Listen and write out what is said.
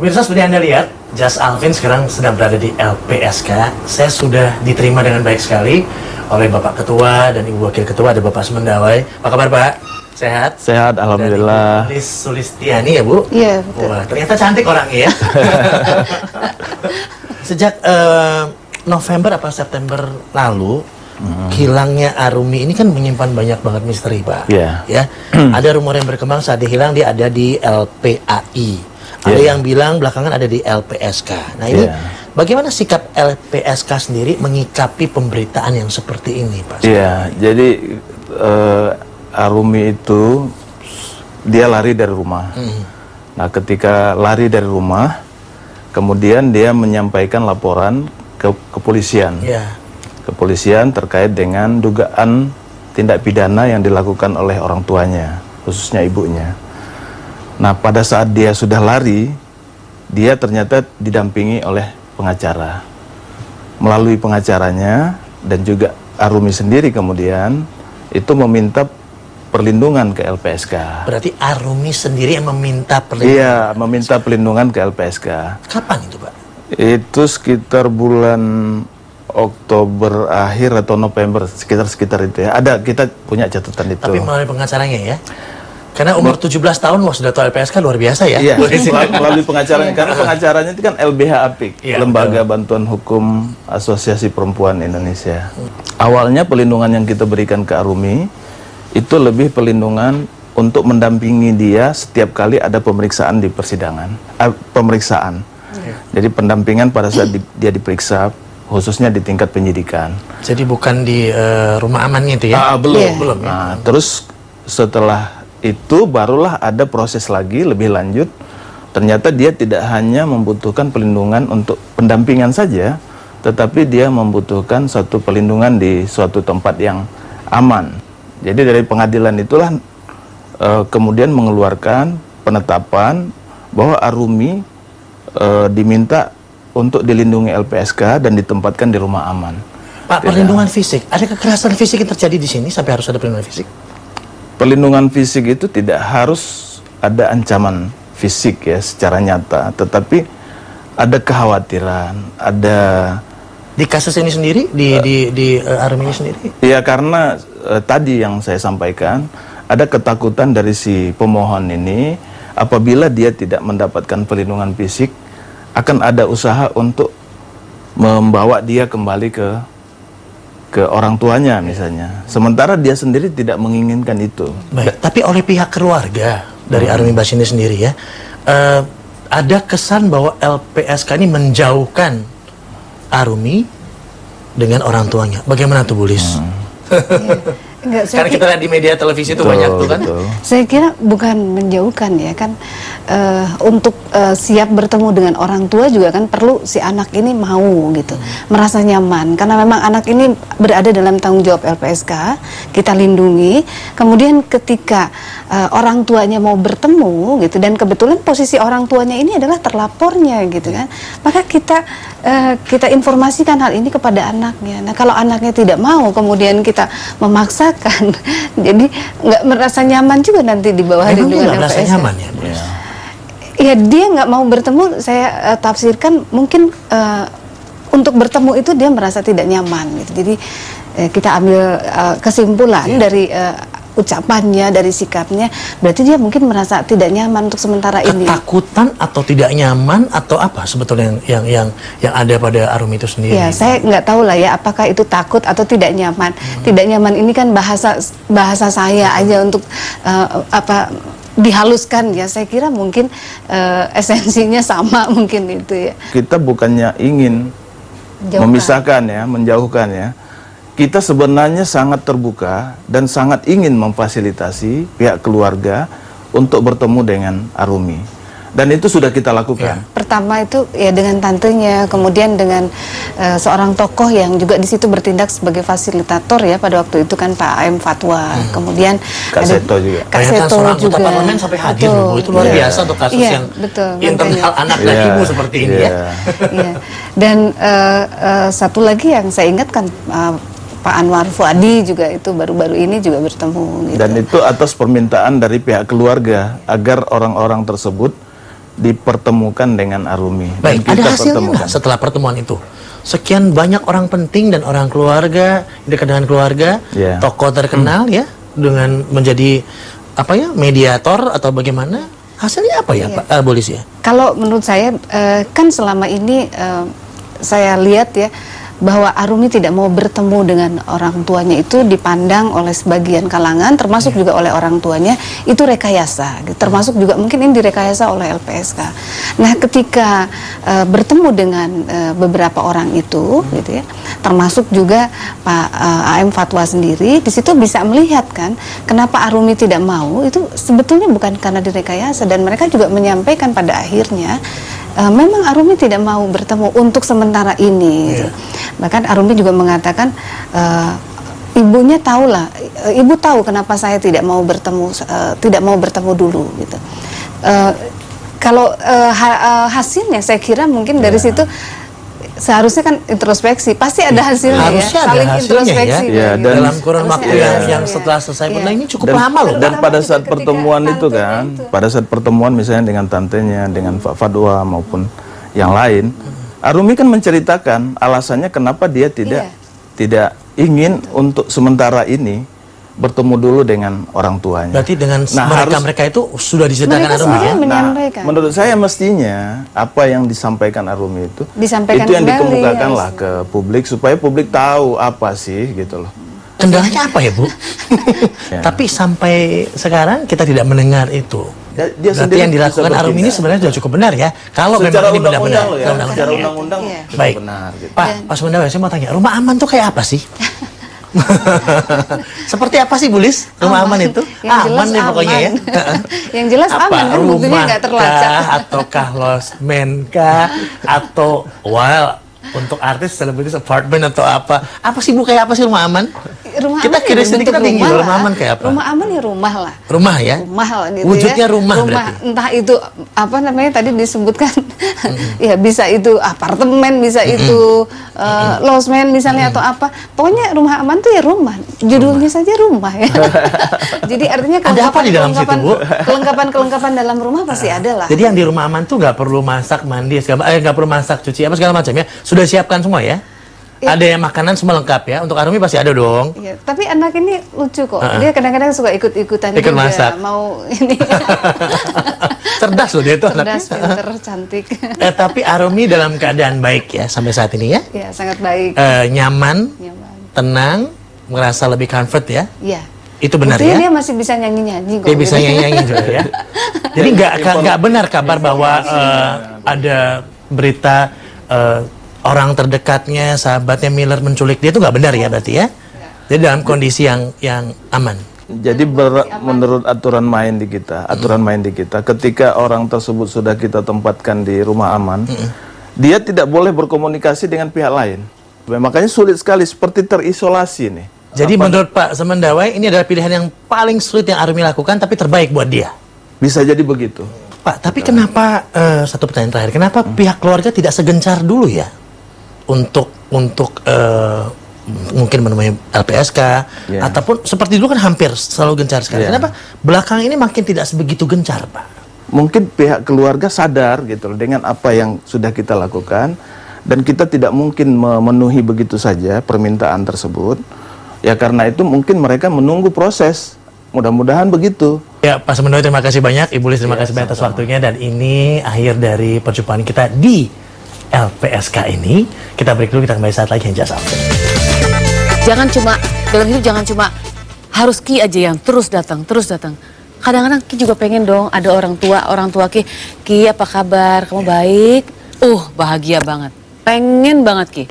Pemirsa, seperti Anda lihat, Jas Alvin sekarang sedang berada di LPSK. Saya sudah diterima dengan baik sekali oleh Bapak Ketua dan Ibu Wakil Ketua, ada Bapak Semendawai. Apa kabar, Pak? Sehat? Sehat, alhamdulillah. Dari Sulistiani ya, Bu? Iya, betul. Wah, ternyata cantik orangnya ya. Sejak November apa September lalu, hilangnya Arumi ini kan menyimpan banyak banget misteri, Pak. Iya. Ya, ada rumor yang berkembang saat dia hilang dia ada di LPAI. Ada yang bilang belakangan ada di LPSK. Nah ini bagaimana sikap LPSK sendiri menyikapi pemberitaan yang seperti ini, Pak? Iya, jadi Arumi itu dia lari dari rumah. Nah ketika lari dari rumah, kemudian dia menyampaikan laporan ke kepolisian. Kepolisian terkait dengan dugaan tindak pidana yang dilakukan oleh orang tuanya, khususnya ibunya. Nah, pada saat dia sudah lari, dia ternyata didampingi oleh pengacara. Melalui pengacaranya dan juga Arumi sendiri kemudian itu meminta perlindungan ke LPSK. Berarti Arumi sendiri yang meminta perlindungan? Iya, meminta perlindungan ke LPSK. Kapan itu, Pak? Itu sekitar bulan Oktober akhir atau November, sekitar itu ya. Ada, kita punya catatan itu. Tapi melalui pengacaranya ya? Karena umur 17 tahun wah sudah tahu LPSK luar biasa ya. Iya, melalui pengacaranya. Karena pengacaranya itu kan LBH APIK, Lembaga Bantuan Hukum Asosiasi Perempuan Indonesia. Awalnya perlindungan yang kita berikan ke Arumi itu lebih perlindungan untuk mendampingi dia setiap kali ada pemeriksaan di persidangan. Pemeriksaan. Jadi pendampingan pada saat dia diperiksa, khususnya di tingkat penyidikan. Jadi bukan di rumah amannya itu ya? Belum. Nah, terus setelah itu barulah ada proses lagi lebih lanjut. Ternyata dia tidak hanya membutuhkan perlindungan untuk pendampingan saja, tetapi dia membutuhkan suatu perlindungan di suatu tempat yang aman. Jadi dari pengadilan itulah kemudian mengeluarkan penetapan bahwa Arumi diminta untuk dilindungi LPSK dan ditempatkan di rumah aman. Pak, perlindungan fisik, ada kekerasan fisik yang terjadi di sini sampai harus ada perlindungan fisik? Perlindungan fisik itu tidak harus ada ancaman fisik ya secara nyata, tetapi ada kekhawatiran, ada di kasus ini sendiri, di Arumi ini sendiri. Iya, karena tadi yang saya sampaikan ada ketakutan dari si pemohon ini apabila dia tidak mendapatkan perlindungan fisik akan ada usaha untuk membawa dia kembali ke orang tuanya misalnya. Sementara dia sendiri tidak menginginkan itu. Baik, tapi oleh pihak keluarga dari Arumi Basini sendiri ya, ada kesan bahwa LPSK ini menjauhkan Arumi dengan orang tuanya. Bagaimana tuh, Bu Lis? Karena kita lihat di media televisi itu banyak tuh kan. Saya kira bukan menjauhkan ya kan, untuk siap bertemu dengan orang tua juga kan perlu si anak ini mau gitu, merasa nyaman karena memang anak ini berada dalam tanggung jawab LPSK, kita lindungi. Kemudian ketika orang tuanya mau bertemu gitu dan kebetulan posisi orang tuanya ini adalah terlapornya gitu kan, maka kita informasikan hal ini kepada anaknya. Nah kalau anaknya tidak mau kemudian kita memaksa jadi nggak merasa nyaman juga nanti di bawah lindungan LPSK. Nyaman ya, Bu? Ya dia nggak mau bertemu, saya tafsirkan mungkin untuk bertemu itu dia merasa tidak nyaman gitu. Jadi kita ambil kesimpulan dari ucapannya, dari sikapnya, berarti dia mungkin merasa tidak nyaman untuk sementara ini. Ketakutan atau tidak nyaman atau apa sebetulnya yang ada pada Arumi itu sendiri? Ya, saya nggak tahu lah ya apakah itu takut atau tidak nyaman. Tidak nyaman ini kan bahasa saya aja untuk dihaluskan ya. Saya kira mungkin esensinya sama mungkin itu ya. Kita bukannya ingin memisahkan ya, menjauhkan ya. Kita sebenarnya sangat terbuka dan sangat ingin memfasilitasi pihak keluarga untuk bertemu dengan Arumi. Dan itu sudah kita lakukan. Pertama itu ya dengan tantenya, kemudian dengan seorang tokoh yang juga di situ bertindak sebagai fasilitator ya pada waktu itu kan Pak AM Fatwa. Kemudian Kak Seto juga. Kak Seto juga. Parlemen sampai hadir, itu luar biasa untuk kasus yang internal anak dan ibu seperti ini ya. Dan satu lagi yang saya ingatkan Pak Anwar Fuadi juga itu baru-baru ini juga bertemu. Gitu. Dan itu atas permintaan dari pihak keluarga agar orang-orang tersebut dipertemukan dengan Arumi. Baik, ada hasilnya nggak setelah pertemuan itu? Sekian banyak orang penting dan orang keluarga, dekat dengan keluarga, tokoh terkenal ya, dengan menjadi apa ya, mediator atau bagaimana? Hasilnya apa ya, Pak Bolis ya? Kalau menurut saya kan selama ini saya lihat ya bahwa Arumi tidak mau bertemu dengan orang tuanya itu dipandang oleh sebagian kalangan, termasuk juga oleh orang tuanya, itu rekayasa. Termasuk juga mungkin ini direkayasa oleh LPSK. Nah, ketika bertemu dengan beberapa orang itu, gitu ya, termasuk juga Pak AM Fatwa sendiri, di situ bisa melihat kan, kenapa Arumi tidak mau, itu sebetulnya bukan karena direkayasa, dan mereka juga menyampaikan pada akhirnya, memang Arumi tidak mau bertemu untuk sementara ini. Gitu. Bahkan Arumi juga mengatakan ibunya tahulah, ibu tahu kenapa saya tidak mau bertemu dulu. Gitu. Kalau hasilnya saya kira mungkin dari situ seharusnya kan introspeksi, pasti ada hasilnya. Harusnya saling ada introspeksi ya. Dan dalam kurun waktu yang setelah selesai ini cukup lama loh. Dan pada saat pertemuan itu kan, pada saat pertemuan misalnya dengan tantenya, dengan Pak Fatwa maupun yang lain, Arumi kan menceritakan alasannya kenapa dia tidak ingin untuk sementara ini bertemu dulu dengan orang tuanya. Berarti dengan mereka itu sudah diceritakan Arumi ya? Menurut saya mestinya apa yang disampaikan Arumi itu yang dikemukakanlah ke publik supaya publik tahu apa sih gitu loh. Kendalanya apa ya, Bu? Tapi sampai sekarang kita tidak mendengar itu. Berarti yang dilakukan Arumi ini sebenarnya sudah cukup benar ya. Kalau memang ini benar-benar secara undang-undang baik. Benar gitu. Pak Semendawa, saya mau tanya, rumah aman tuh kayak apa sih? Seperti apa sih, Bulis? Rumah aman itu? Aman nih pokoknya ya. Yang jelas aman kan, buktinya nggak terlacak. Ataukah losmen kah? Atau untuk artis, selebritis, apartemen atau apa? Apa sih, Bu, kayak apa sih rumah aman? Rumah kita kira sedikit tinggi, rumah aman kayak apa? Rumah aman ya rumah lah. Rumah ya? Rumah lah gitu. Wujudnya ya. rumah berarti? Entah itu apa namanya tadi disebutkan, ya bisa itu apartemen, bisa itu losmen misalnya atau apa. Pokoknya rumah aman tuh ya rumah. Judulnya saja rumah ya. Jadi artinya ada apa di dalam situ, Bu? Kelengkapan dalam rumah pasti ada lah. Jadi yang di rumah aman tuh nggak perlu masak, mandi, nggak perlu masak, cuci apa segala macam ya. Sudah siapkan semua ya? Ya. Ada yang makanan semua lengkap ya. Untuk Arumi pasti ada dong. Ya, tapi anak ini lucu kok. Dia kadang-kadang suka ikut-ikutan juga. Masak. Mau ini. Cerdas loh dia itu anaknya. Cerdas, pinter, cantik. Tapi Arumi dalam keadaan baik ya sampai saat ini ya? Ya, sangat baik. Nyaman, tenang, merasa lebih comfort ya? Iya. Itu benar ya? Dia masih bisa nyanyi-nyanyi kok. Dia bisa nyanyi-nyanyi juga ya. Jadi nggak benar kabar bahwa ada berita orang terdekatnya, sahabatnya Miller menculik dia, itu nggak benar ya berarti ya? Jadi dalam kondisi yang aman. Jadi menurut aturan main di kita, ketika orang tersebut sudah kita tempatkan di rumah aman, dia tidak boleh berkomunikasi dengan pihak lain. Makanya sulit sekali, seperti terisolasi nih. Jadi menurut Pak Semendawai ini adalah pilihan yang paling sulit yang Arumi lakukan, tapi terbaik buat dia. Bisa jadi begitu. Pak, tapi kenapa satu pertanyaan terakhir, kenapa pihak keluarga tidak segencar dulu ya? Untuk mungkin menemui LPSK ataupun seperti dulu kan hampir selalu gencar sekali. Kenapa belakang ini makin tidak sebegitu gencar, Pak? Mungkin pihak keluarga sadar gitu loh dengan apa yang sudah kita lakukan, dan kita tidak mungkin memenuhi begitu saja permintaan tersebut. Ya karena itu mungkin mereka menunggu proses. Mudah-mudahan begitu. Ya, Pak Semendawai, terima kasih banyak. Ibu Lis, terima kasih banyak atas waktunya. Dan ini akhir dari perjumpaan kita di LPSK ini. Kita break dulu, kita kembali saat lagi. Just After. Jangan cuma dalam hidup, jangan cuma harus Ki aja yang terus datang. Kadang-kadang Ki juga pengen dong ada orang tua Ki apa kabar, kamu baik? Bahagia banget, pengen banget Ki.